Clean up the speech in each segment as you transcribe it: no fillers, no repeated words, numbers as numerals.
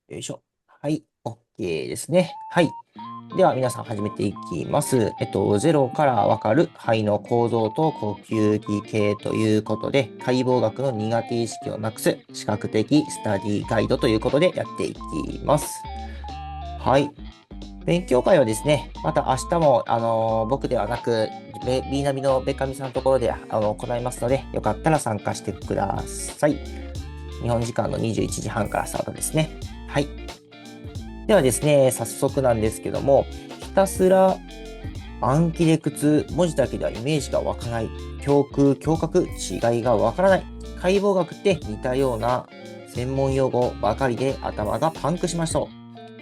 よいしょ。はい、OK ですね。はい。では、皆さん始めていきます。ゼロからわかる肺の構造と呼吸器系ということで、解剖学の苦手意識をなくす視覚的スタディガイドということでやっていきます。はい。勉強会はですね、また明日も、僕ではなく、B ナビのベカミさんのところで行いますので、よかったら参加してください。日本時間の21時半からスタートですね。はい。ではですね、早速なんですけども、ひたすら暗記で文字だけではイメージが湧かない、胸腔、胸郭、違いがわからない、解剖学って似たような専門用語ばかりで頭がパンクしました。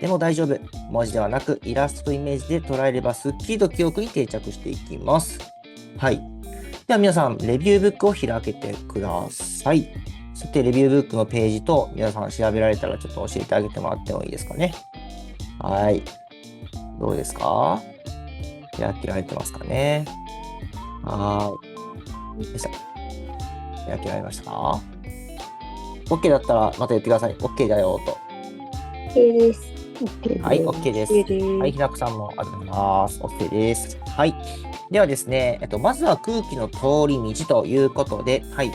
でも大丈夫。文字ではなくイラストとイメージで捉えればすっきりと記憶に定着していきます。はい。では皆さん、レビューブックを開けてください。そしてレビューブックのページと皆さん調べられたらちょっと教えてあげてもらってもいいですかね。はい。どうですか？開けられてますかね。はーい。よいしょ。開けられましたか？ OK だったらまた言ってください。OK だよと。OK です。OK はい、で OK です。す。OK はい、です。ひなこさんもありがとうございます。OK です。はい。ではですね、まずは空気の通り道ということで、はい。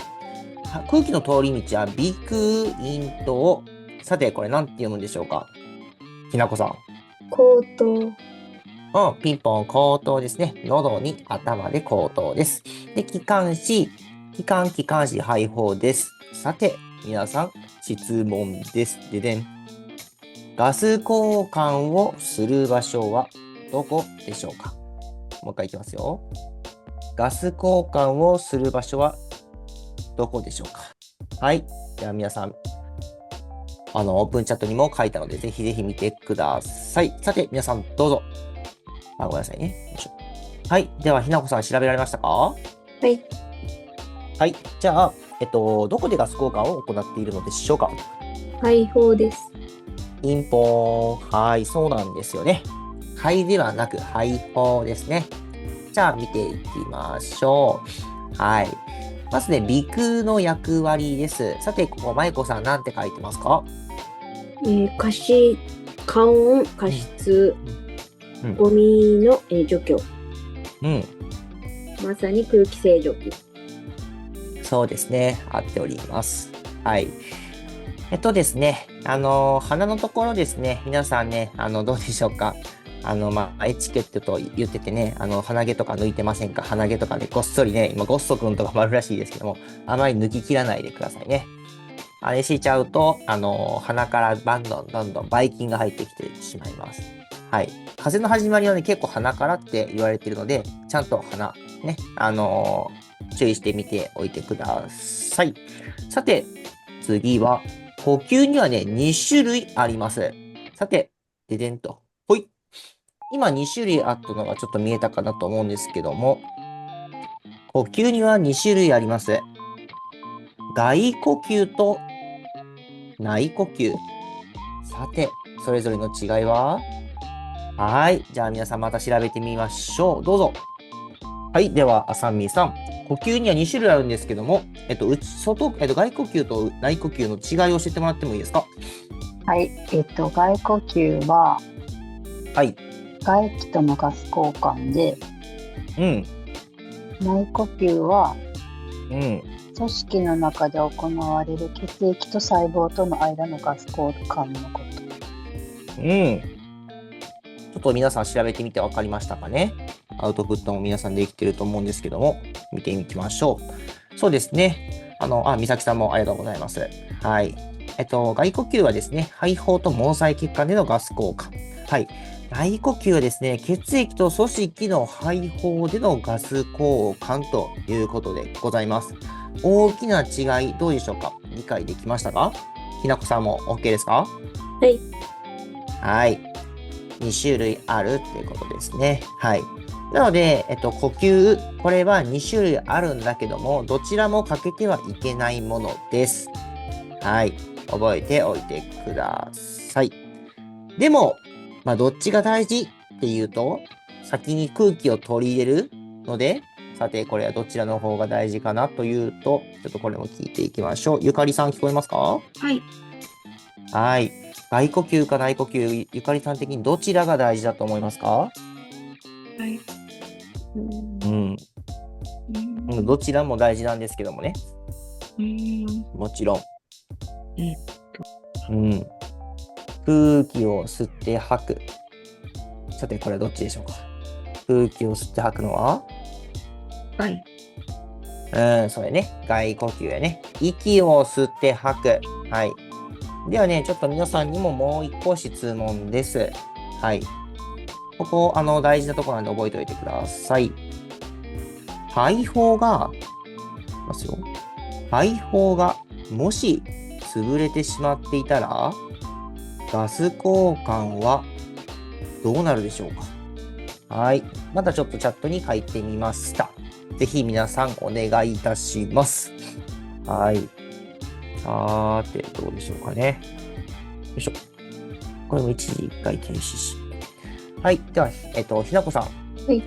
空気の通り道は鼻腔咽頭。さて、これ何て読むんでしょうか？ひなこさん。口頭。うん、ピンポン、口頭ですね。喉に頭で口頭です。で、気管支、肺胞です。さて、皆さん、質問です。ででん。ガス交換をする場所はどこでしょうか？もう一回いきますよ。ガス交換をする場所はどこでしょうか？はい。では皆さん、オープンチャットにも書いたので、ぜひぜひ見てください。さて、皆さん、どうぞ。ごめんなさいね。よいしょ。はい。では、ひなこさん調べられましたか？はい。はい。じゃあ、どこでガス交換を行っているのでしょうか？肺胞です。ピンポーン。はい。そうなんですよね。肺ではなく肺胞ですね。じゃあ、見ていきましょう。はい。まずね、鼻腔の役割です。さて、ここ、まいこさん、なんて書いてますか？加湿、加温、加うん。湿、うん。ゴミの、除去。うん。まさに空気清浄機。そうですね。合っております。はい。ですね、鼻のところですね、皆さんね、どうでしょうか。エチケットと言っててね、鼻毛とか抜いてませんか？鼻毛とかね、ごっそりね、今、ゴッソくんとかもあるらしいですけども、あまり抜き切らないでくださいね。あれしちゃうと、鼻からどんどんばい菌が入ってきてしまいます。はい。風邪の始まりはね、結構鼻からって言われているので、ちゃんと鼻、ね、注意してみておいてください。さて、次は、呼吸にはね、2種類あります。さて、ででんと。ほい。今2種類あったのがちょっと見えたかなと思うんですけども、呼吸には2種類あります。外呼吸と内呼吸。さて、それぞれの違いは？はい。じゃあ皆さんまた調べてみましょう。どうぞ。はい。では、あさみさん。呼吸には2種類あるんですけども、外呼吸と内呼吸の違いを教えてもらってもいいですか？はい、外呼吸ははい。外気とのガス交換で、うん。内呼吸はうん。組織の中で行われる血液と細胞との間のガス交換のこと。うん。ちょっと皆さん調べてみて分かりましたかね？アウトプットも皆さんできてると思うんですけども、見ていきましょう。そうですね。美咲さんもありがとうございます。はい。外呼吸はですね、肺胞と毛細血管でのガス交換。はい。内呼吸はですね、血液と組織の肺胞でのガス交換ということでございます。大きな違い、どうでしょうか？理解できましたか？ひなこさんも OK ですか？はい。はい。2種類あるっていうことですね。はい。なので、呼吸、これは2種類あるんだけども、どちらも欠けてはいけないものです。はい。覚えておいてください。でも、どっちが大事っていうと、先に空気を取り入れるので、さて、これはどちらの方が大事かなというと、ちょっとこれも聞いていきましょう。ゆかりさん聞こえますか？はい。はい。外呼吸か内呼吸、ゆかりさん的にどちらが大事だと思いますか？はい。うん。どちらも大事なんですけどもね。もちろん。うん。空気を吸って吐く。さて、これはどっちでしょうか？空気を吸って吐くのははい。それね。外呼吸やね。息を吸って吐く。はい。ではね、ちょっと皆さんにももう一個質問です。はい。ここ、大事なところなんで覚えておいてください。肺胞が、いきますよ。肺胞が、もし、潰れてしまっていたら、ガス交換はどうなるでしょうか？はい。またちょっとチャットに書いてみました。ぜひ皆さんお願いいたします。はい。さーて、どうでしょうかね。よいしょ。これも一時一回停止し。はい。では、ひなこさん。はい。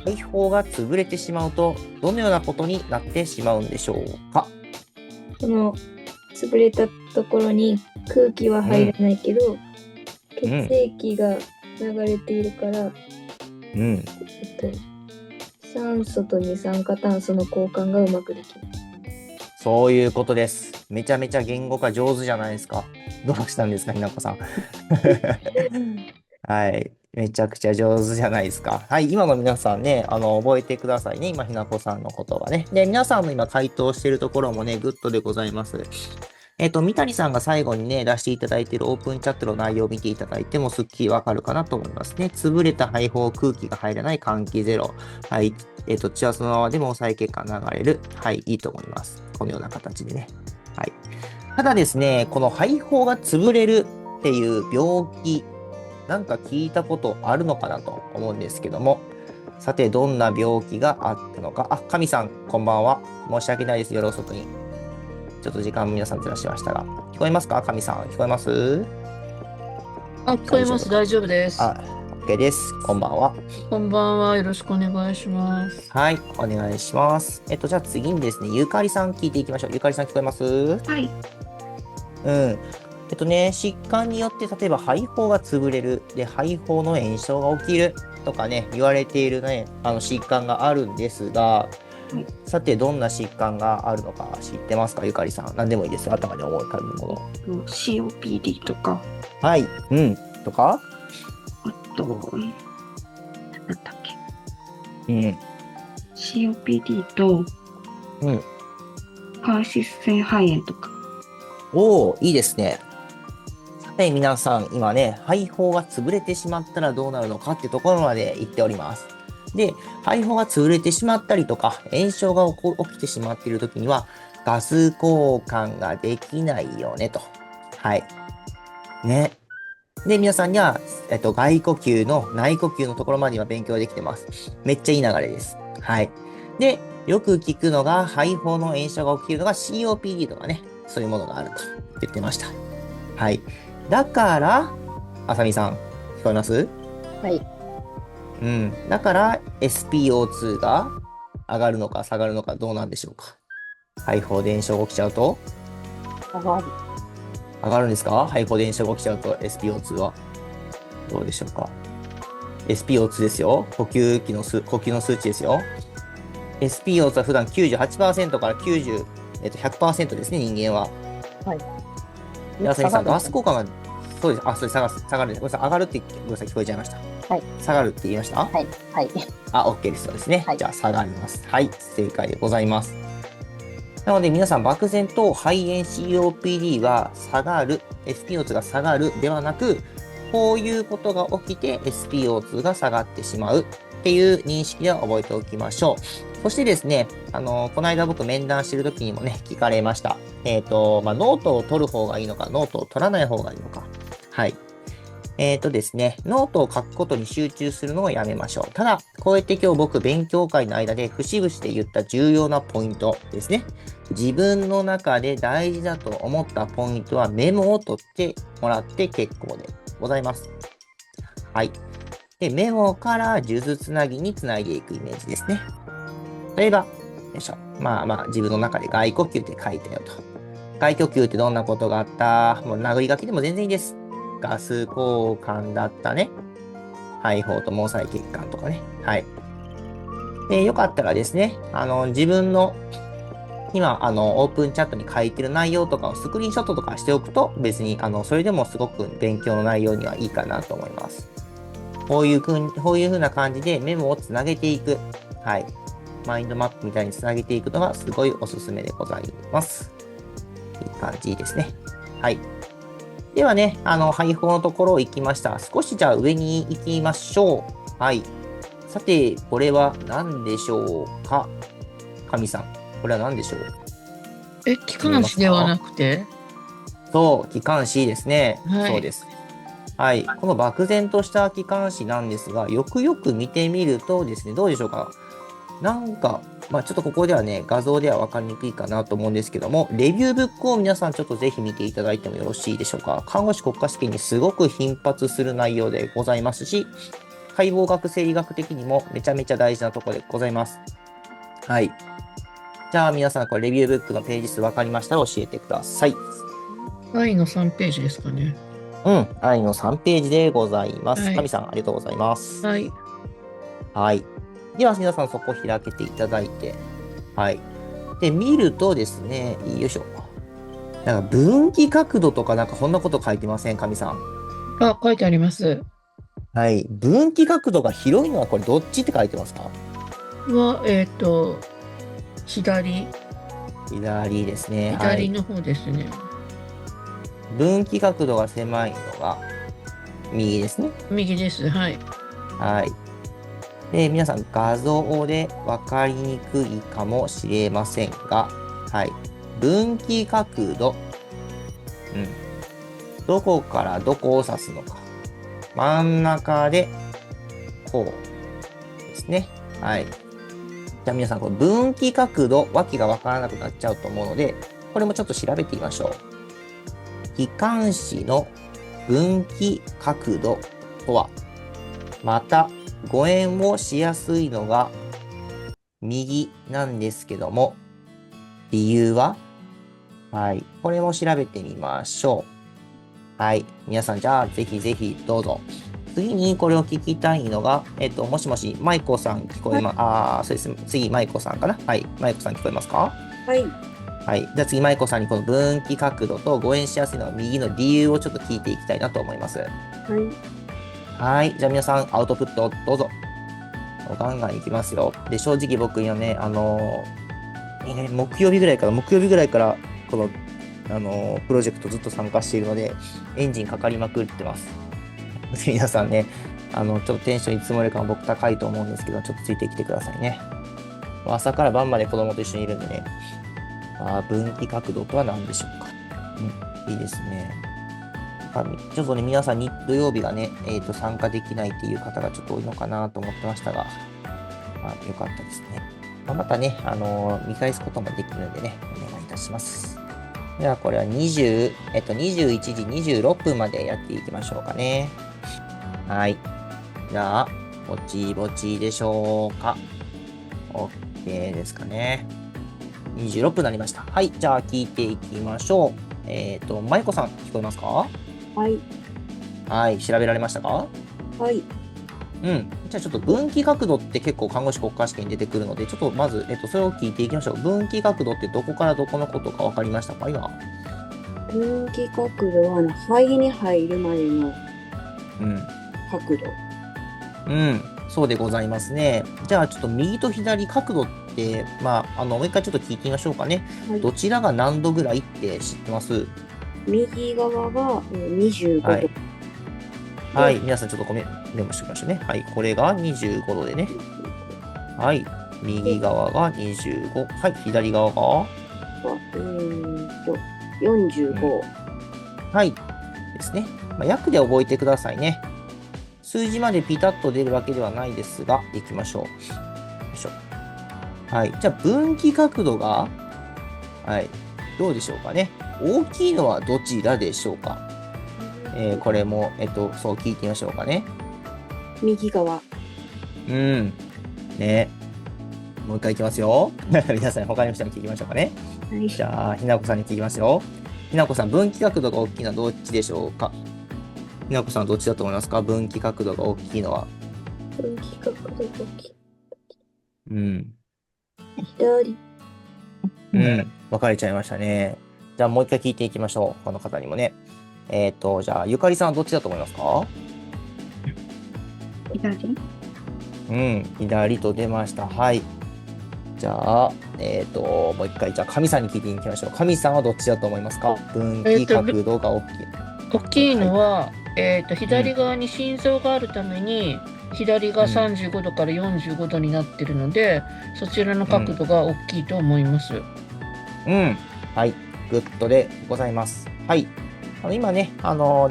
肺胞が潰れてしまうと、どのようなことになってしまうんでしょうか？その潰れたところに空気は入らないけど、血液が流れているから、酸素と二酸化炭素の交換がうまくできる。そういうことです。めちゃめちゃ言語化上手じゃないですか。どうしたんですか、ひなこさん。はい。めちゃくちゃ上手じゃないですか。はい。今の皆さんね、覚えてくださいね。今、ひなこさんの言葉ね。で、皆さんの今回答しているところもね、グッドでございます。三谷さんが最後にね、出していただいているオープンチャットの内容を見ていただいてもすっきりわかるかなと思いますね。潰れた肺胞、空気が入らない換気ゼロ。はい。血はそのままでも抑え血管流れる。はい。いいと思います。このような形でね。はい。ただですね、この肺胞が潰れるっていう病気、なんか聞いたことあるのかなと思うんですけども、さて、どんな病気があったのか。あ、神さん、こんばんは。申し訳ないです。夜遅くに。ちょっと時間皆さんずらしましたが。聞こえますか？神さん、聞こえます？聞こえます。大丈夫です。OK です。こんばんは。こんばんは。よろしくお願いします。はい、お願いします。じゃあ次にですね、ゆかりさん聞いていきましょう。ゆかりさん聞こえます？はい。疾患によって例えば肺胞が潰れる、で、肺胞の炎症が起きるとかね、言われているね、疾患があるんですが、さて、どんな疾患があるのか知ってますか？ゆかりさん。何でもいいです。頭に思い浮かぶもの。COPD とか。はい。とかあと、なんだっけ。COPD と、間質性肺炎とか。おー、いいですね。さて、皆さん、今ね、肺胞が潰れてしまったらどうなるのかってところまで言っております。で、肺胞が潰れてしまったりとか、炎症が起きてしまっているときには、ガス交換ができないよねと。はい。ね。で、皆さんには、外呼吸の内呼吸のところまで今勉強できてます。めっちゃいい流れです。はい。で、よく聞くのが、肺胞の炎症が起きるのが COPD とかね、そういうものがあると言ってました。はい。だから、あさみさん、聞こえます？はい。だから SPO2 が上がるのか下がるのかどうなんでしょうか？肺胞で炎症が起きちゃうと上がる。上がるんですか？肺胞で炎症が起きちゃうと SPO2 はどうでしょうか？ SPO2 ですよ。呼吸の数値ですよ。SPO2 は普段 98% から90、100% ですね、人間は。はい。あさみさん、ガス交換が、そうです。それ下がる。ごめんなさい、上がるってごめんなさい、聞こえちゃいました。はい。下がるって言いました？はい。はい。OK です。そうですね。はい、じゃあ、下がります。はい。正解でございます。なので、皆さん、漠然と肺炎 COPD は下がる、SPO2 が下がるではなく、こういうことが起きて SPO2 が下がってしまうっていう認識では覚えておきましょう。そしてですね、この間僕面談してる時にもね、聞かれました。ノートを取る方がいいのか、ノートを取らない方がいいのか。はい。ですね、ノートを書くことに集中するのをやめましょう。ただ、こうやって今日僕勉強会の間で節々で言った重要なポイントですね。自分の中で大事だと思ったポイントはメモを取ってもらって結構でございます。はい。で、メモから数珠つなぎにつないでいくイメージですね。例えば、よいしょ。自分の中で外呼吸って書いたよと。外呼吸ってどんなことがあった？もう殴り書きでも全然いいです。ガス交換だったね。肺胞と毛細血管とかね。はい。で、よかったらですね、自分の今、オープンチャットに書いてる内容とかをスクリーンショットとかしておくと、別に、それでもすごく勉強の内容にはいいかなと思います。こういう風な感じでメモをつなげていく。はい。マインドマップみたいにつなげていくのがすごいおすすめでございます。いい感じですね。はい。ではね、配布のところ行きました。少しじゃあ上に行きましょう。はい。さて、これは何でしょうか？神さん、これは何でしょう？機関士ではなくて？そう、機関士ですね。はい。そうです。はい。この漠然とした機関士なんですが、よくよく見てみるとですね、どうでしょうか？なんか、まあちょっとここではね、画像では分かりにくいかなと思うんですけども、レビューブックを皆さんちょっとぜひ見ていただいてもよろしいでしょうか。看護師国家試験にすごく頻発する内容でございますし、解剖学生理学的にもめちゃめちゃ大事なところでございます。はい。じゃあ皆さん、これレビューブックのページ数分かりましたら教えてください。愛の3ページですかね。愛の3ページでございます。はい。神さん、ありがとうございます。はい。はい。では、皆さんそこ開けていただいて、はい。で、見るとですね、よいしょ。なんか分岐角度とかなんかこんなこと書いてません、神さん。書いてあります。はい。分岐角度が広いのはこれどっちって書いてますか？左ですね。はい。左の方ですね。分岐角度が狭いのが右ですね。右です。はい。はい。で、皆さん画像で分かりにくいかもしれませんが、はい。分岐角度。どこからどこを指すのか。真ん中で、こうですね。はい。じゃあ皆さん、この分岐角度、訳が分からなくなっちゃうと思うので、これもちょっと調べてみましょう。機関士の分岐角度とは、また、誤嚥をしやすいのが右なんですけども、理由は？はい。これも調べてみましょう。はい。皆さん、じゃあ、ぜひぜひどうぞ。次にこれを聞きたいのが、もしもし、舞子さん聞こえます。そうです。次、舞子さんかな？はい。舞子さん聞こえますか？はい。はい。じゃあ次、舞子さんにこの分岐角度と誤嚥しやすいのが右の理由をちょっと聞いていきたいなと思います。はい。はい。じゃあ皆さん、アウトプットどうぞ。ガンガンいきますよ。で、正直僕のね、木曜日ぐらいから、この、プロジェクトずっと参加しているので、エンジンかかりまくってます。皆さんね、ちょっとテンションいつもよりかも僕高いと思うんですけど、ちょっとついてきてくださいね。朝から晩まで子供と一緒にいるんでね、分岐角度とは何でしょうか。いいですね。ちょっとね、皆さんに土曜日がね、参加できないっていう方がちょっと多いのかなと思ってましたが、よかったですね。またね、見返すこともできるんでね、お願いいたします。では、これは21時26分までやっていきましょうかね。はい。じゃあ、ぼちぼちでしょうか。OK ですかね。26分になりました。はい。じゃあ、聞いていきましょう。舞子さん、聞こえますか？はい。はい。調べられましたか？はい。じゃあちょっと分岐角度って結構看護師国家試験に出てくるので、ちょっとまず、それを聞いていきましょう。分岐角度ってどこからどこのことか分かりましたか、今？分岐角度は肺に入るまでの角度。そうでございますね。じゃあちょっと右と左角度って、もう一回ちょっと聞いてみましょうかね。はい、どちらが何度ぐらいって知ってます？右側が25度。はい。皆さんちょっとメモしておきましょうね。はい。これが25度でね。はい。右側が25。はい。左側が45。はい。ですね。約で覚えてくださいね。数字までピタッと出るわけではないですが、いきましょう。よいしょ。はい。じゃあ、分岐角度が、はい。どうでしょうかね。大きいのはどちらでしょうか。これも、そう聞いてみましょうかね。右側。ね。もう一回いきますよ。皆さん、他の人に聞きましょうかね。はい、じゃあ、ひなこさんに聞きますよ。ひなこさん、分岐角度が大きいのはどっちでしょうか？ひなこさんどっちだと思いますか？分岐角度が大きいのは。分岐角度が大きい。うん。左。分かれちゃいましたね。じゃあもう一回聞いていきましょう。この方にもね。じゃあ、ゆかりさんはどっちだと思いますか？左。左と出ました。はい。じゃあ、もう一回、じゃあ、神さんに聞いていきましょう。神さんはどっちだと思いますか？分岐角度が大きい。大きいのは、左側に心臓があるために、左が35度から45度になってるので、そちらの角度が大きいと思います。はい。グッドでございます。はい。今ね、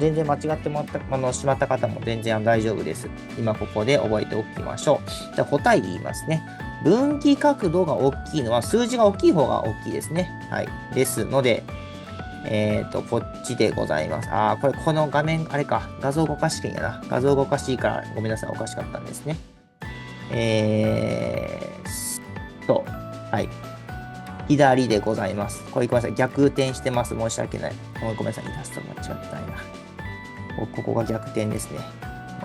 全然間違ってしまった方も全然大丈夫です。今ここで覚えておきましょう。じゃあ答え言いますね。分岐角度が大きいのは数字が大きい方が大きいですね。はい。ですので、こっちでございます。この画面、あれか、画像動かし券やな。画像動かしいからごめんなさい、おかしかったんですね。はい。左でございます。これごめんなさい。逆転してます。申し訳ない。ごめんなさい。イラスト間違ったな。ここが逆転ですね。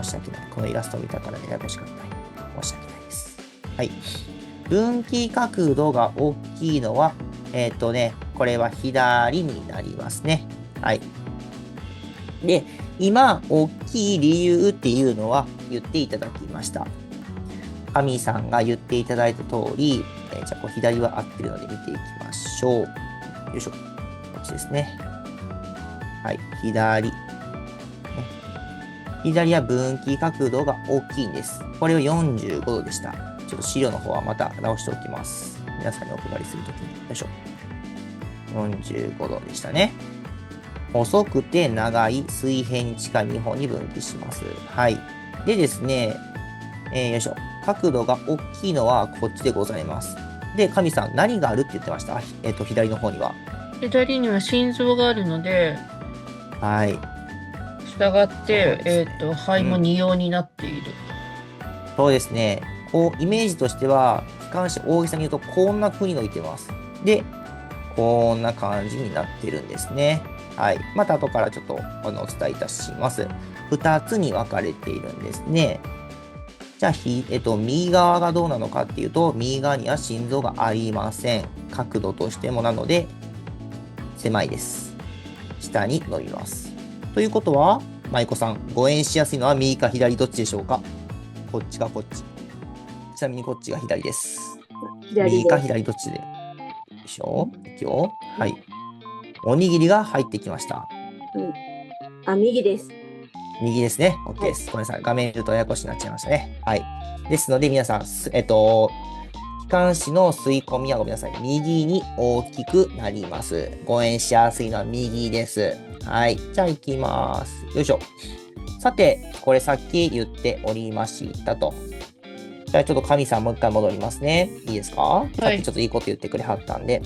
申し訳ない。このイラストを見たからややこしかった。申し訳ないです。はい。分岐角度が大きいのは、これは左になりますね。はい。で、今、大きい理由っていうのは言っていただきました。神さんが言っていただいた通り、じゃあ左は合ってるので見ていきましょう。よいしょ。こっちですね。はい、左。左は分岐角度が大きいんです。これは45度でした。ちょっと資料の方はまた直しておきます。皆さんにお配りするときに。よいしょ。45度でしたね。細くて長い水平地下2本に分岐します。はい。でですね、よいしょ。角度が大きいのはこっちでございます。で、神さん、何があるって言ってました？左の方には。左には心臓があるので、はい。したがって、肺も2様になっている。そうですね。こう、イメージとしては、気管支大げさに言うと、こんな風に置いてます。で、こんな感じになってるんですね。はい。また後からちょっとお伝えいたします。2つに分かれているんですね。じゃあ、右側がどうなのかっていうと、右側には心臓がありません。角度としてもなので、狭いです。下に伸びます。ということは、舞子さん、誤嚥しやすいのは右か左どっちでしょうか？こっちかこっち。ちなみにこっちが左です。右か左どっちで。よいしょ。いくよ。はい。おにぎりが入ってきました。右です。右ですね。OK です。ごめんなさい。画面見るとややこしになっちゃいましたね。はい。ですので、皆さん、気管支の吸い込みはごめんなさい。右に大きくなります。誤嚥しやすいのは右です。はい。じゃあ、行きます。よいしょ。さて、これさっき言っておりましたと。じゃあ、ちょっと神さんもう一回戻りますね。いいですか？さっきちょっといいこと言ってくれはったんで。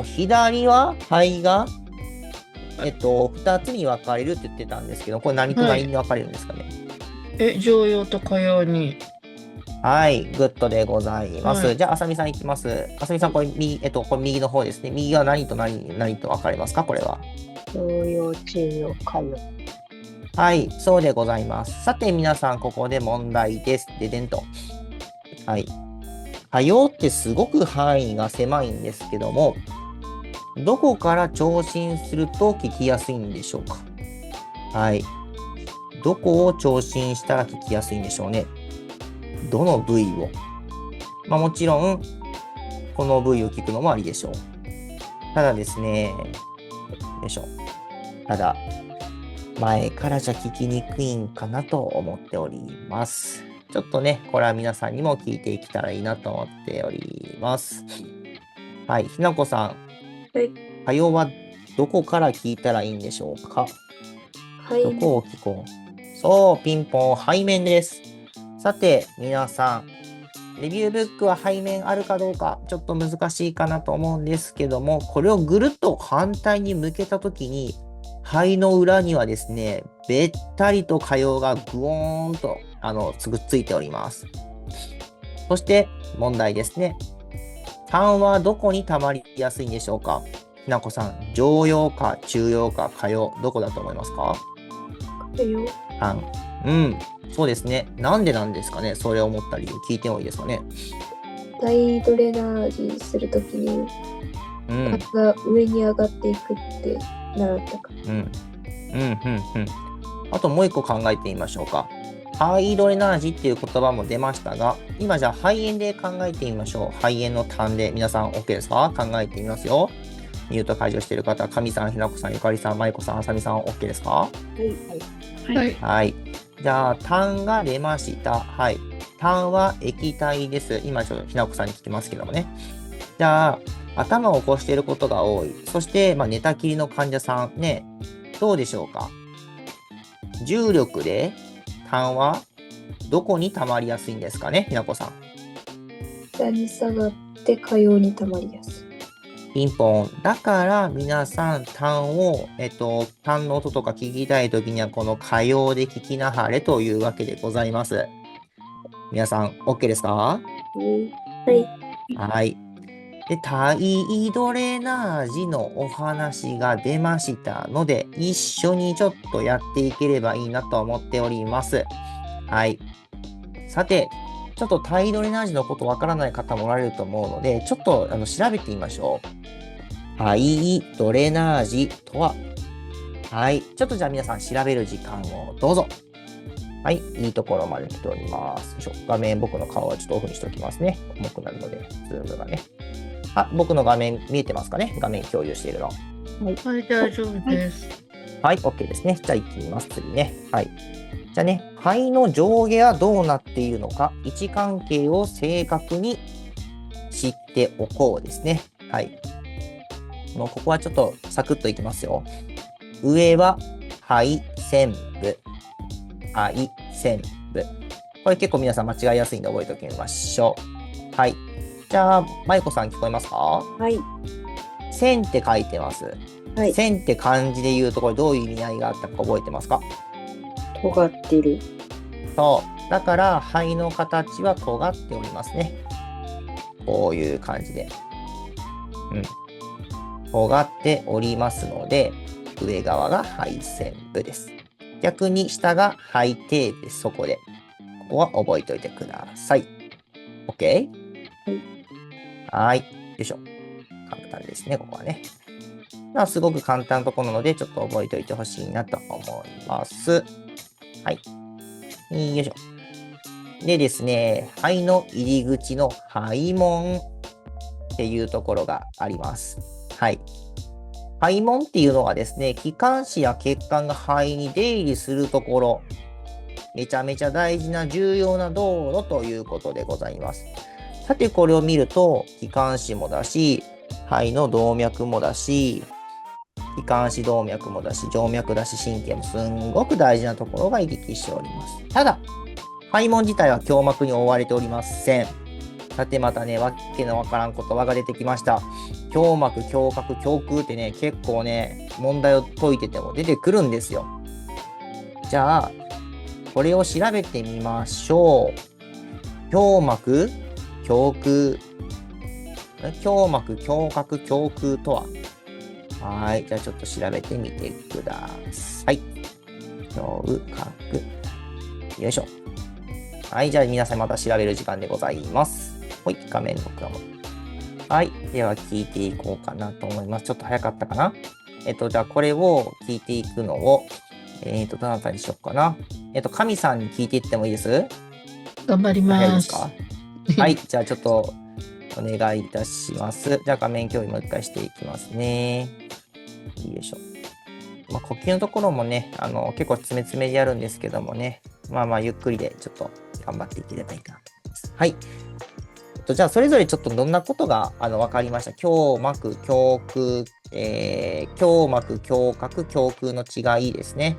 左は肺が2つに分かれるって言ってたんですけど、これ何と何に分かれるんですかね？常用と下用に。はい、グッドでございます。はい、じゃあ、あさみさんいきます。あさみさん、これ右の方ですね。右は何と何と分かれますか？これは。常用、中用、下用。はい、そうでございます。さて、皆さん、ここで問題です。ででんと。はい。下用ってすごく範囲が狭いんですけども、どこから聴診すると聞きやすいんでしょうか？はい。どこを聴診したら聞きやすいんでしょうね。どの部位を。もちろん、この部位を聞くのもありでしょう。ただですね、よいしょ。ただ、前からじゃ聞きにくいんかなと思っております。ちょっとね、これは皆さんにも聞いていけたらいいなと思っております。はい。ひなこさん。はい。下用はどこから聞いたらいいんでしょうか？どこを聞こう？そう、ピンポン、背面です。さて、皆さん、レビューブックは背面あるかどうか、ちょっと難しいかなと思うんですけども、これをぐるっと反対に向けたときに、肺の裏にはですね、べったりと下用がぐおーんとくっついております。そして、問題ですね。痰はどこに溜まりやすいんでしょうか？ひなこさん、上用か中用か下用、どこだと思いますか？だよ。単。うん。そうですね。なんでなんですかね。それを思った理由聞いてもいいですかね。タイドレナージするときに、うん。タが上に上がっていくって習ったか。うん。うん。うん。うん。あともう一個考えてみましょうか。ハイドレナージっていう言葉も出ましたが、今じゃあ肺炎で考えてみましょう。肺炎の単で皆さん OK ですか？考えてみますよ。ミュート解除している方、神さん、ひなこさん、ゆかりさん、まいこさん、あさみさん OK ですか？はい。はい。じゃあ、単が出ました。はい。単は液体です。今ちょっとひなこさんに聞きますけどもね。じゃあ、頭を起こしていることが多い。そして、寝たきりの患者さんね、どうでしょうか？重力で単はどこに溜まりやすいんですかね、ひなこさん。下に下がって下葉に溜まりやすい。ピンポン。だから皆さん単を、単の音とか聞きたいときにはこの下葉で聞きなはれというわけでございます。皆さん OK ですか？はい。はい。で、タイドレナージのお話が出ましたので、一緒にちょっとやっていければいいなと思っております。はい。さて、ちょっとタイドレナージのことわからない方もおられると思うので、ちょっと調べてみましょう。タイドレナージとは、はい。ちょっとじゃあ皆さん調べる時間をどうぞ。はい。いいところまで来ております。よいしょ。画面、僕の顔はちょっとオフにしておきますね。重くなるので、ズームがね。僕の画面見えてますかね？画面共有しているの。はい、大丈夫です。はい、OK ですね。じゃあ行きます。次ね。はい。じゃあね、肺の上下はどうなっているのか、位置関係を正確に知っておこうですね。はい。もうここはちょっとサクッといきますよ。上は肺線部。肺線部。これ結構皆さん間違いやすいんで覚えておきましょう。はい。じゃあ、まゆこさん聞こえますか？はい。線って書いてます。はい。線って漢字で言うとこれどういう意味合いがあったか覚えてますか？尖ってる。そう。だから、肺の形は尖っておりますね。こういう感じで。尖っておりますので、上側が肺線部です。逆に下が肺底部です。そこで。ここは覚えておいてください。OK？ はい。よいしょ。簡単ですね、ここはね。すごく簡単なところなので、ちょっと覚えておいてほしいなと思います。はい。よいしょ。でですね、肺の入り口の肺門っていうところがあります。はい。肺門っていうのはですね、気管支や血管が肺に出入りするところ、めちゃめちゃ大事な重要な道路ということでございます。さて、これを見ると、気管支もだし、肺の動脈もだし、気管支動脈もだし、静脈だし、神経もすんごく大事なところが行き来しております。ただ、肺門自体は胸膜に覆われておりません。さてまたね、わけのわからん言葉が出てきました。胸膜、胸郭、胸腔ってね、結構ね、問題を解いてても出てくるんですよ。じゃあ、これを調べてみましょう。胸膜、胸腔。胸膜、胸郭、胸腔とは？はい。じゃあちょっと調べてみてください。胸郭。よいしょ。はい。じゃあ皆さんまた調べる時間でございます。はい。画面録画も。はい。では聞いていこうかなと思います。ちょっと早かったかな？じゃあこれを聞いていくのを、どなたにしようかな。神さんに聞いていってもいいです？頑張り早います。ですか？はい。じゃあちょっとお願いいたします。じゃあ画面共有もう一回していきますね。よいしょ。呼吸のところもね、結構詰め詰めでやるんですけどもね、ゆっくりでちょっと頑張っていければいいかなと思います。はい。じゃあ、それぞれちょっとどんなことが分かりました。胸膜、胸腔、胸膜、胸郭、胸腔の違いですね。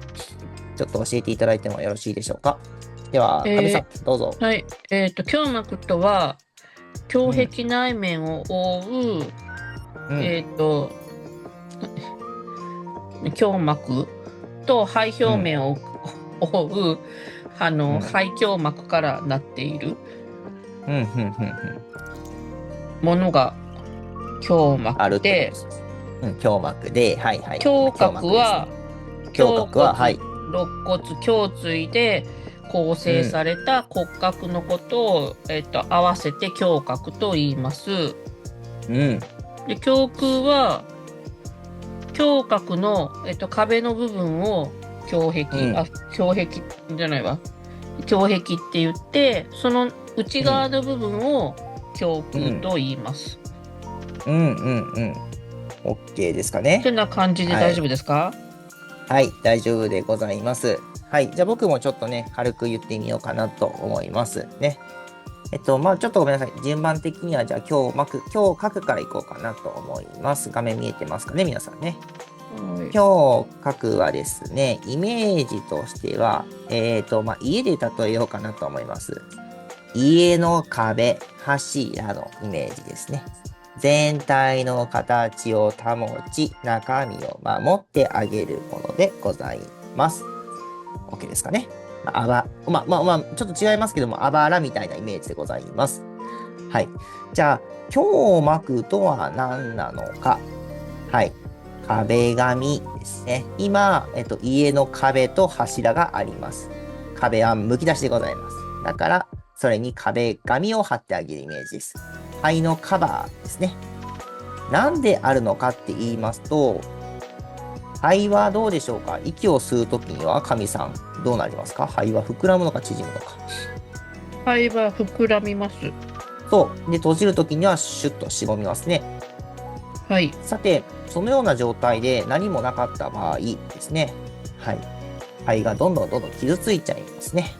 ちょっと教えていただいてもよろしいでしょうか。では、神さん、どうぞ。はい。胸膜とは、胸壁内面を覆う、胸膜と肺表面を覆う、肺胸膜からなっているものが胸膜で、胸膜で、はいはい。胸郭は、はい。肋骨、胸椎で構成された骨格のことを、合わせて胸郭と言います。うん。で、胸腔は、胸郭の、壁の部分を胸壁、胸壁じゃないわ。胸壁って言って、その内側の部分を胸腔と言います。OK ですかね。てな感じで大丈夫ですか？はい、大丈夫でございます。はい、じゃあ僕もちょっとね、軽く言ってみようかなと思いますね。まあちょっとごめんなさい。順番的には、じゃあ胸郭からいこうかなと思います。画面見えてますかね、皆さんね。胸郭はですね、イメージとしては、まあ家で例えようかなと思います。家の壁、柱のイメージですね。全体の形を保ち、中身を守ってあげるものでございます。OK ですかね。ちょっと違いますけども、あばらみたいなイメージでございます。はい。じゃあ、胸膜とは何なのか。はい。壁紙ですね。今、家の壁と柱があります。壁はむき出しでございます。だから、それに壁紙を貼ってあげるイメージです。肺のカバーですね。なんであるのかって言いますと、肺はどうでしょうか？息を吸うときには、神さん、どうなりますか？肺は膨らむのか縮むのか。肺は膨らみます。そう。で、閉じるときにはシュッとしぼみますね。はい。さて、そのような状態で何もなかった場合ですね。はい。肺がどんどん傷ついちゃいますね。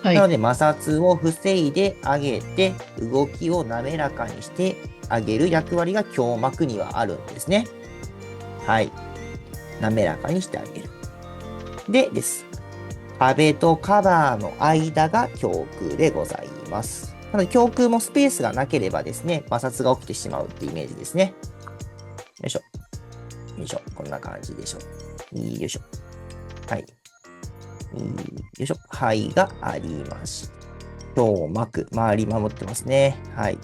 はい。なので、摩擦を防いであげて、動きを滑らかにしてあげる役割が胸膜にはあるんですね。はい。滑らかにしてあげる。でです。壁とカバーの間が胸腔でございます。なので、胸腔もスペースがなければですね、摩擦が起きてしまうってイメージですね。よいしょ。よいしょ。こんな感じでしょ。よいしょ。はい。よいしょ。肺がありました。胸膜、周り守ってますね。はい。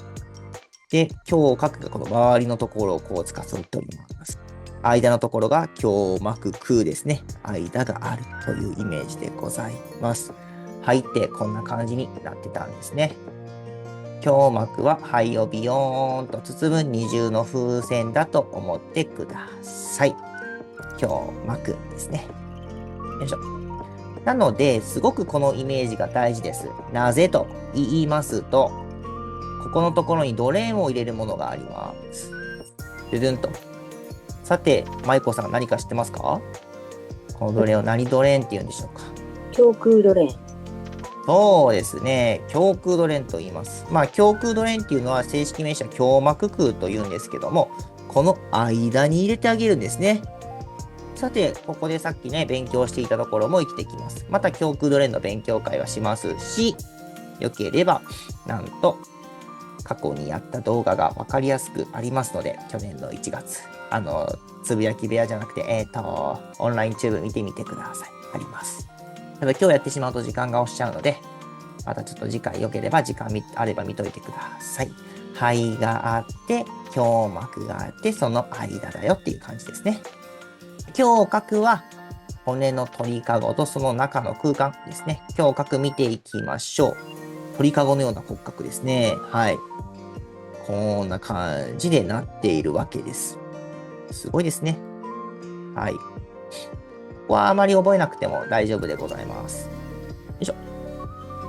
で、胸郭がこの周りのところをこう司っております。間のところが胸膜腔ですね。間があるというイメージでございます。肺ってこんな感じになってたんですね。胸膜は肺をビヨーンと包む二重の風船だと思ってください。胸膜ですね。よいしょ。なので、すごくこのイメージが大事です。なぜと言いますと、ここのところにドレーンを入れるものがあります。ドゥドゥンと。さて、舞子さん何か知ってますか？このドレーンを何ドレーンって言うんでしょうか？胸腔ドレーン。そうですね。胸腔ドレーンと言います。胸腔ドレーンっていうのは正式名称は胸膜腔と言うんですけども、この間に入れてあげるんですね。さて、ここでさっきね、勉強していたところも生きてきます。また胸腔ドレーンの勉強会はしますし、よければ、なんと、過去にやった動画がわかりやすくありますので、去年の1月、つぶやき部屋じゃなくて、オンラインチューブ見てみてください。あります。ただ今日やってしまうと時間が押しちゃうので、またちょっと次回よければ時間あれば見といてください。肺があって、胸膜があって、その間だよっていう感じですね。胸郭は骨の鳥かごとその中の空間ですね。胸郭見ていきましょう。鳥かごのような骨格ですね。はい。こんな感じでなっているわけです。すごいですね。はい。ここはあまり覚えなくても大丈夫でございます。よいしょ。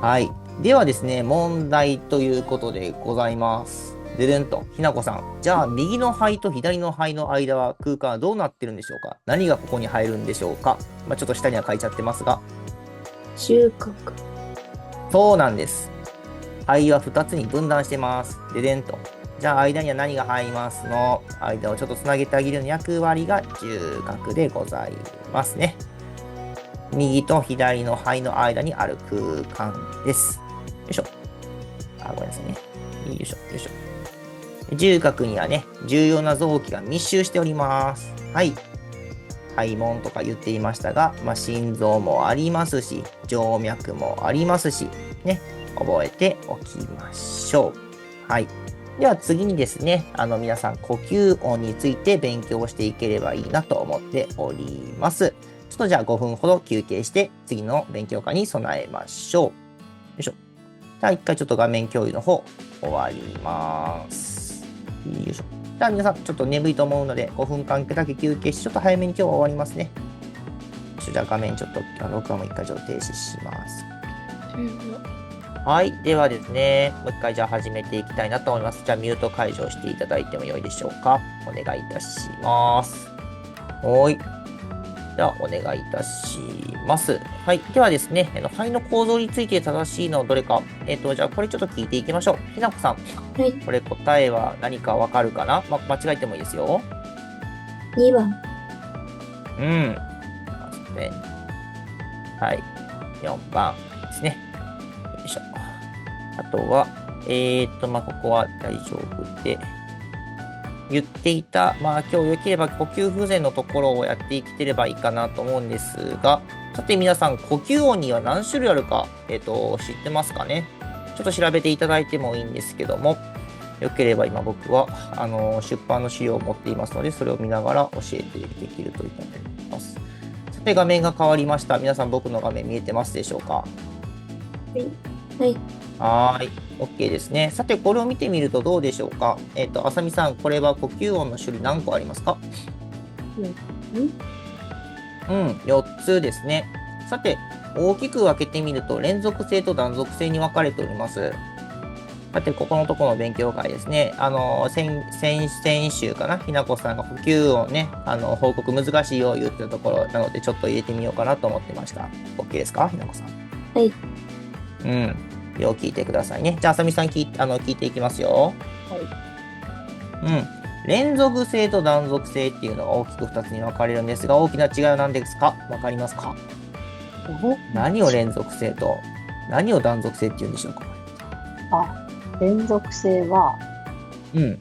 はい。ではですね、問題ということでございます。ででんと、ひなこさん。じゃあ、右の肺と左の肺の間は空間はどうなってるんでしょうか？何がここに入るんでしょうか？ちょっと下には書いちゃってますが。中隔。そうなんです。肺は2つに分断してます。ででんと。じゃあ、間には何が入りますの？間をちょっとつなげてあげるような役割が中隔でございますね。右と左の肺の間にある空間です。よいしょ。ごめんなさいね。よいしょ、よいしょ。中隔にはね、重要な臓器が密集しております。はい。肺門とか言っていましたが、心臓もありますし、静脈もありますし、ね、覚えておきましょう。はい。では次にですね、皆さん呼吸音について勉強していければいいなと思っております。ちょっとじゃあ5分ほど休憩して、次の勉強会に備えましょう。よいしょ。じゃあ一回ちょっと画面共有の方終わります。よいしょ。じゃあ皆さんちょっと眠いと思うので5分間だけ休憩して、ちょっと早めに今日は終わりますね。じゃあ画面ちょっと録画も一回ちょっと停止します。はい。ではですね、もう一回じゃあ始めていきたいなと思います。じゃあミュート解除していただいてもよいでしょうか。お願いいたします。はい。ではお願いいたします。はい。ではですね、肺の構造について正しいのはどれか。じゃあこれちょっと聞いていきましょう。ひなこさん。はい。これ答えは何かわかるかな、間違えてもいいですよ。2番。うん。はい。4番ですね。よいしょ。あとは、ここは大丈夫で、言っていた、今日良ければ呼吸不全のところをやっていければいいかなと思うんですが、さて皆さん、呼吸音には何種類あるか、知ってますかね。ちょっと調べていただいてもいいんですけども、良ければ今僕は、出版の資料を持っていますので、それを見ながら教えてできるといいと思います。さて、画面が変わりました。皆さん、僕の画面見えてますでしょうか？はい。はい。はい。OK ですね。さて、これを見てみるとどうでしょうか。あさみさん、これは呼吸音の種類何個ありますか？4つですね。さて、大きく分けてみると、連続性と断続性に分かれております。さて、ここのところの勉強会ですね。先週かな、ひなこさんが呼吸音ね、報告難しいよ言ってたところなので、ちょっと入れてみようかなと思ってました。OK ですか、ひなこさん。はい。よう聞いてくださいね。じゃあ、あさみさん聞いていきますよ。はい。連続性と断続性っていうのが大きく2つに分かれるんですが、大きな違いは何ですか？分かりますか？何を連続性と、何を断続性って言うんでしょうか？連続性は、連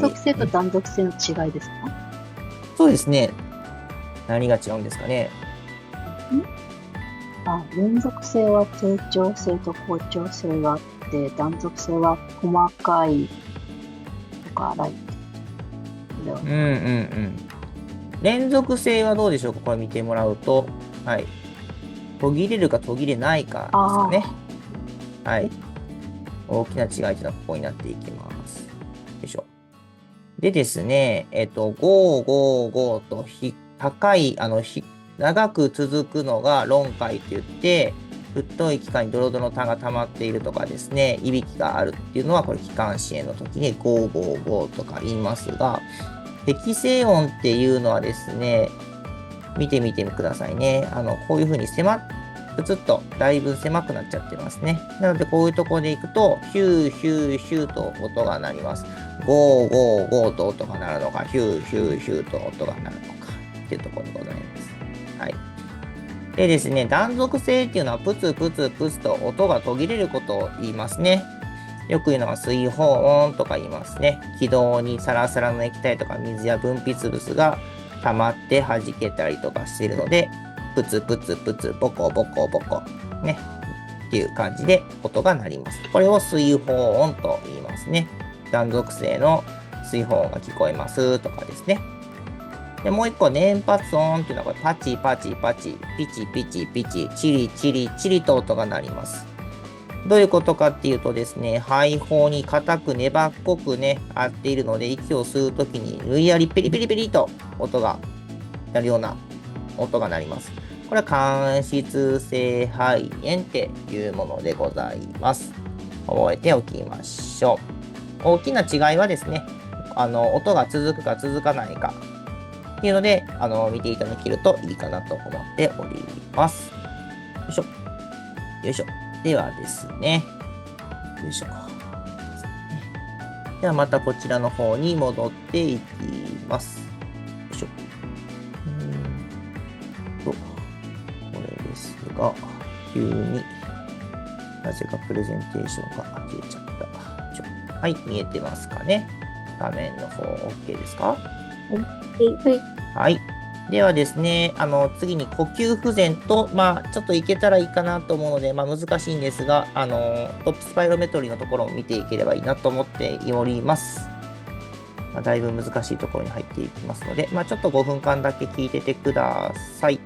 続性と断続性の違いですか？そうですね。何が違うんですかね。連続性は定調性と好調性があって、断続性は細かいとか粗い。連続性はどうでしょうか？これ見てもらうと、はい。途切れるか途切れないかですかね。はい。大きな違いというのはここになっていきます。よいしょ。でですね、555と高い、長く続くのが論回といって、太い期間にドロドロの痰が溜まっているとかですね、いびきがあるっていうのは、これ気管支炎の時に555とか言いますが、適正音っていうのはですね、見てみてくださいね。こういう風にプツッとだいぶ狭くなっちゃってますね。なので、こういうところでいくと、ヒューヒューヒューと音が鳴ります。ゴーゴーゴーと音が鳴るのか、ヒューヒューヒューと音が鳴るのか、っていうところでございます。はい。でですね、断続性っていうのは、プツプツプツと音が途切れることを言いますね。よく言うのは水泡音とか言いますね。気道にサラサラの液体とか水や分泌物が溜まって弾けたりとかしているので、プツプツプツ、ボコボコボコ、ね。っていう感じで音が鳴ります。これを水泡音と言いますね。断続性の水泡音が聞こえますとかですね。で、もう一個、連発音っていうのは、パチパチパチ、ピチピチピチ、チリチリチリと音が鳴ります。どういうことかっていうとですね、肺胞に硬く粘っこくね、合っているので、息を吸うときに、無理やりペリペリペリと音が鳴るような音が鳴ります。これは間質性肺炎っていうものでございます。覚えておきましょう。大きな違いはですね、音が続くか続かないかっていうので、見ていただけるといいかなと思っております。よいしょ。よいしょ。ではですね。よいしょ。ではまたこちらの方に戻っていきます。よいしょ。これですが、急になぜかプレゼンテーションが消えちゃった。はい、見えてますかね。画面の方 OK ですか？はい。ではですね、次に呼吸不全と、ちょっといけたらいいかなと思うので、難しいんですが、トップスパイロメトリーのところを見ていければいいなと思っております。だいぶ難しいところに入っていきますので、ちょっと5分間だけ聞いててください。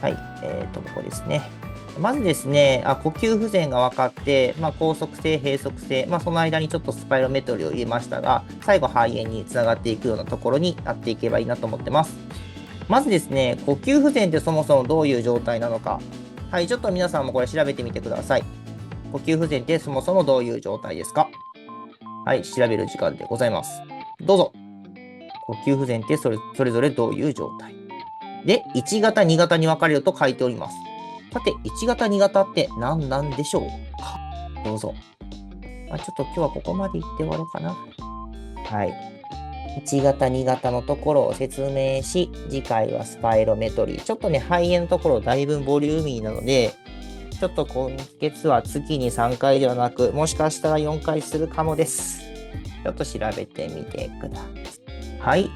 はい。ここですね。まずですね、呼吸不全が分かって、拘束性、閉塞性、その間にちょっとスパイロメトリーを入れましたが、最後肺炎につながっていくようなところになっていけばいいなと思ってます。まずですね、呼吸不全ってそもそもどういう状態なのか。はい、ちょっと皆さんもこれ調べてみてください。呼吸不全ってそもそもどういう状態ですか？はい、調べる時間でございます。どうぞ。呼吸不全ってそれぞれどういう状態で、1型、2型に分かれると書いております。さて、1型、2型って何なんでしょうか？どうぞ。ちょっと今日はここまで言って終わろうかな。はい。1型、2型のところを説明し、次回はスパイロメトリー。ちょっとね、肺炎のところだいぶボリューミーなので、ちょっと今月は月に3回ではなく、もしかしたら4回するかもです。ちょっと調べてみてください。はい。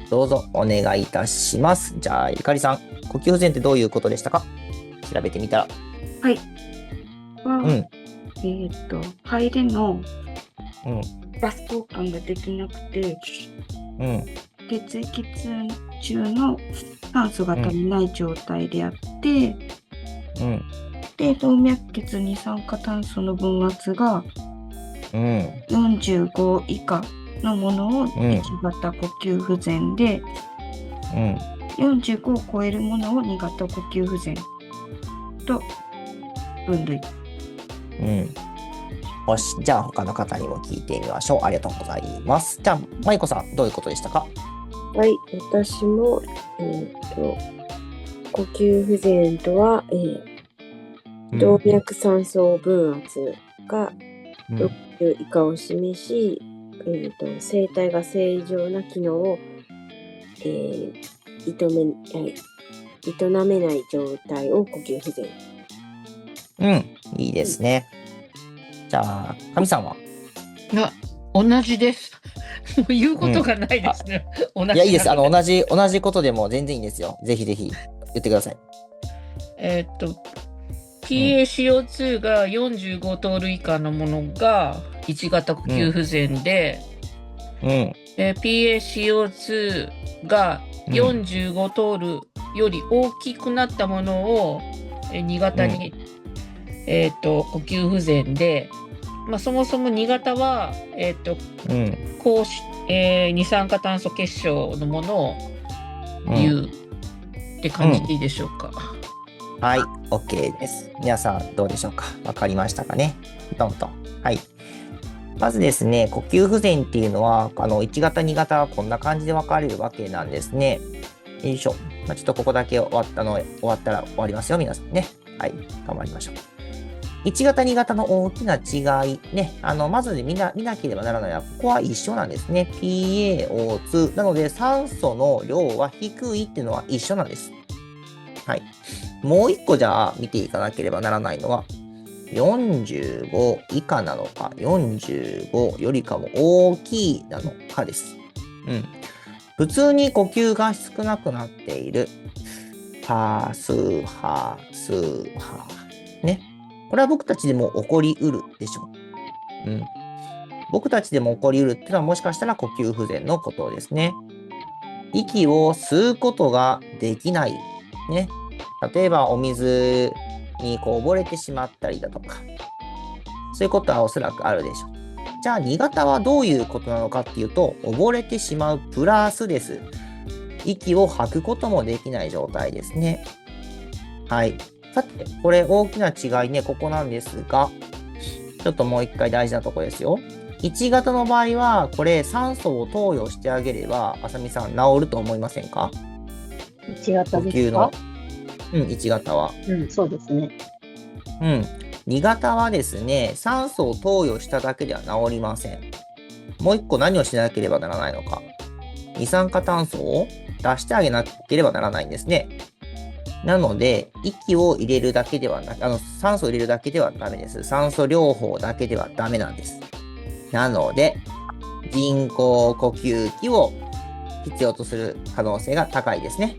どうぞお願いいたします。じゃあ、ゆかりさん、呼吸不全ってどういうことでしたか？調べてみたら。はい。うん。肺でのうん。ガス交換ができなくて、うん。血液中の酸素が足りない状態であって、うん。で、動脈血二酸化炭素の分圧がうん。 45以下のものを1型呼吸不全で、うん。 45を超えるものを2型呼吸不全と分類。うん。よし。じゃあ、他の方にも聞いてみましょう。ありがとうございます。じゃあ、まいこさん、どういうことでしたか？はい、私も、呼吸不全とは、動脈酸素分圧が60以下を示し、生体が正常な機能を、営めない状態を呼吸不全。いいですね。じゃあ、神さんは？同じです。もう言うことがないですね。同じいや、いいです。同じことでも全然いいんですよ。ぜひぜひ言ってください。PaCO2 が45通る以下のものが1型呼吸不全で、PaCO2 が45通るより大きくなったものを2型に、呼吸不全で、そもそも2型は、二酸化炭素結晶のものを言うって感じでいいでしょうか。はい、OK です。皆さんどうでしょうか？わかりましたかね？トントン。はい。まずですね、呼吸不全っていうのは、1型、2型はこんな感じで分かれるわけなんですね。よいしょ。ちょっとここだけ終わったら終わりますよ、皆さんね。はい、頑張りましょう。1型、2型の大きな違いね。まず見なければならないのは、ここは一緒なんですね。PaO2。なので、酸素の量は低いっていうのは一緒なんです。はい。もう一個じゃあ見ていかなければならないのは、45以下なのか、45よりかも大きいなのかです。普通に呼吸が少なくなっている。ハースーハースーハー。ね。これは僕たちでも起こりうるでしょう。僕たちでも起こりうるっていうのはもしかしたら呼吸不全のことですね。息を吸うことができない。ね。例えばお水に溺れてしまったりだとか。そういうことはおそらくあるでしょう。じゃあ2型はどういうことなのかっていうと、溺れてしまうプラスです。息を吐くこともできない状態ですね。はい。さて、これ大きな違いね、ここなんですが、ちょっともう一回大事なところですよ。1型の場合は、これ酸素を投与してあげれば、あさみさん治ると思いませんか?1 型呼吸ですかの。1型は。そうですね。2型はですね、酸素を投与しただけでは治りません。もう一個何をしなければならないのか。二酸化炭素を出してあげなければならないんですね。なので、息を入れるだけではなく、酸素を入れるだけではダメです。酸素療法だけではダメなんです。なので、人工呼吸器を必要とする可能性が高いですね。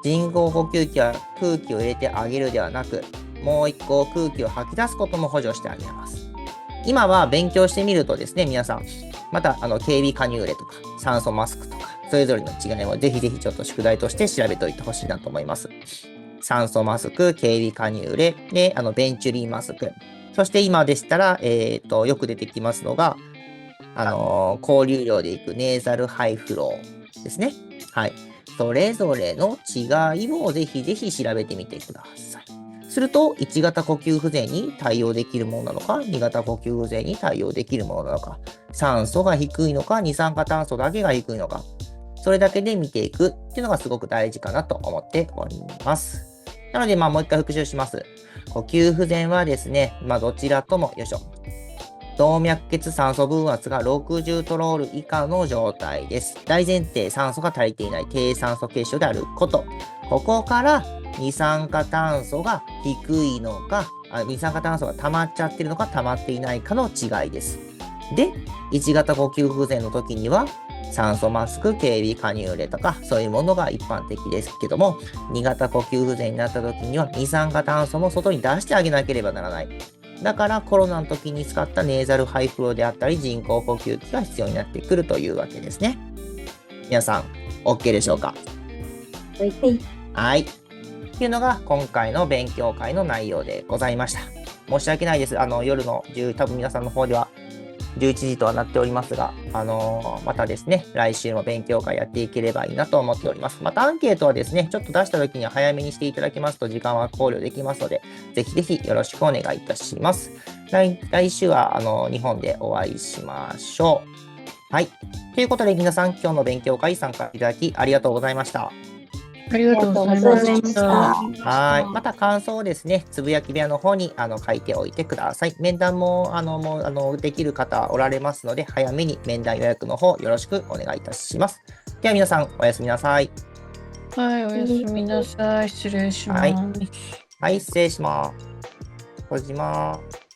人工呼吸器は空気を入れてあげるではなく、もう一個空気を吐き出すことも補助してあげます。今は勉強してみるとですね、皆さん、また、警備カニューレとか、酸素マスクとか、それぞれの違いもぜひぜひちょっと宿題として調べておいてほしいなと思います。酸素マスク、警備カニューレ、で、ベンチュリーマスク。そして今でしたら、よく出てきますのが、高流量でいくネーザルハイフローですね。はい。それぞれの違いをぜひぜひ調べてみてください。すると、1型呼吸不全に対応できるものなのか、2型呼吸不全に対応できるものなのか、酸素が低いのか、二酸化炭素だけが低いのか、それだけで見ていくっていうのがすごく大事かなと思っております。なので、もう一回復習します。呼吸不全はですね、どちらとも、よいしょ。動脈血酸素分圧が60トロール以下の状態です。大前提、酸素が足りていない低酸素血症であること。ここから二酸化炭素が低いのか、二酸化炭素が溜まっちゃってるのか溜まっていないかの違いです。で、1型呼吸不全の時には、酸素マスク、警備カニューレとか、そういうものが一般的ですけども、2型呼吸不全になった時には、二酸化炭素も外に出してあげなければならない。だからコロナの時に使ったネーザルハイフローであったり人工呼吸器が必要になってくるというわけですね。皆さん、OK でしょうか？はい。はい。っていうのが今回の勉強会の内容でございました。申し訳ないです。夜の多分皆さんの方では11時とはなっておりますが、またですね、来週も勉強会やっていければいいなと思っております。またアンケートはですね、ちょっと出した時には早めにしていただきますと時間は考慮できますので、ぜひぜひよろしくお願いいたします。来週は日本でお会いしましょう。はい。ということで皆さん、今日の勉強会参加いただきありがとうございました。ありがとうございました。はい。また感想をですね、つぶやき部屋の方に書いておいてください。面談ももうできる方おられますので、早めに面談予約の方よろしくお願いいたします。では皆さん、おやすみなさい。はい、おやすみなさい。失礼します。はい、失礼します。閉じます。